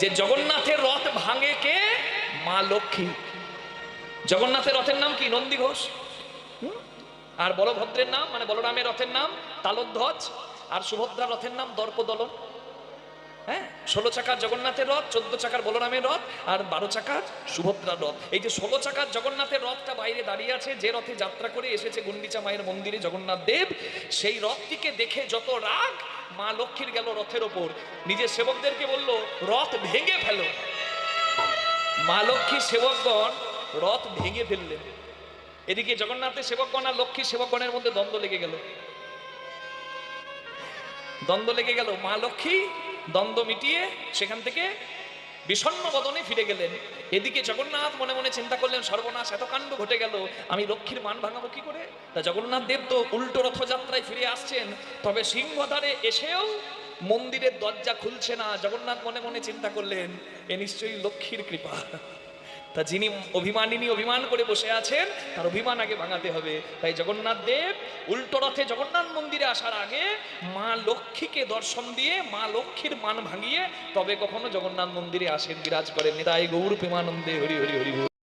যে জগন্নাথের রথ ভাঙে কে? মা লক্ষ্মী। জগন্নাথের রথের নাম কি? নন্দী ঘোষ। আর বলভদ্রের নাম মানে বলরামের রথের নাম তালধ্বজ, আর সুভদ্রার রথের নাম দর্পদলন। হ্যাঁ, 16 চাকার জগন্নাথের রথ, 14 চাকার বলরামের রথ, আর 12 চাকার সুভদ্রার রথ। এই যে 16 চাকার জগন্নাথের রথটা বাইরে দাঁড়িয়ে আছে, যে রথে যাত্রা করে এসেছে গুন্ডিচা মায়ের মন্দিরে জগন্নাথ দেব, সেই রথটিকে দেখে যত রাগ, মা লক্ষ্মীর গেল রথের ওপর, নিজের সেবকদেরকে বলল রথ ভেঙে ফেলো। মা লক্ষ্মীর সেবকগণ রথ ভেঙে ফেললেন। এদিকে জগন্নাথের সেবকগণ আর লক্ষ্মীর সেবকগণের মধ্যে দ্বন্দ্ব লেগে গেল। মা লক্ষ্মী দ্বন্দ্ব মিটিয়ে সেখান থেকে বিষণ্ণ বদনে ফিরে গেলেন। এদিকে জগন্নাথ মনে মনে চিন্তা করলেন, সর্বনাশ, এত কাণ্ড ঘটে গেল, আমি লক্ষ্মীর মান ভাঙাবো কি করে? তা জগন্নাথ দেব তো উল্টো রথযাত্রায় ফিরে আসছেন, তবে সিংহদ্বারে এসেও মন্দিরের দরজা খুলছে না। জগন্নাথ মনে মনে চিন্তা করলেন, এ নিশ্চয়ই লক্ষ্মীর কৃপা। তা যিনি অভিমানিনী অভিমান করে বসে আছেন, তার অভিমান আগে ভাঙাতে হবে। তাই জগন্নাথ দেব উল্টো রথে জগন্নাথ মন্দিরে আসার আগে মা লক্ষ্মীকে দর্শন দিয়ে মা লক্ষ্মীর মান ভাঙিয়ে তবে কখনো জগন্নাথ মন্দিরে আসেন, বিরাজ করেন। তাই গৌর প্রেমানন্দে হরি হরি হরি।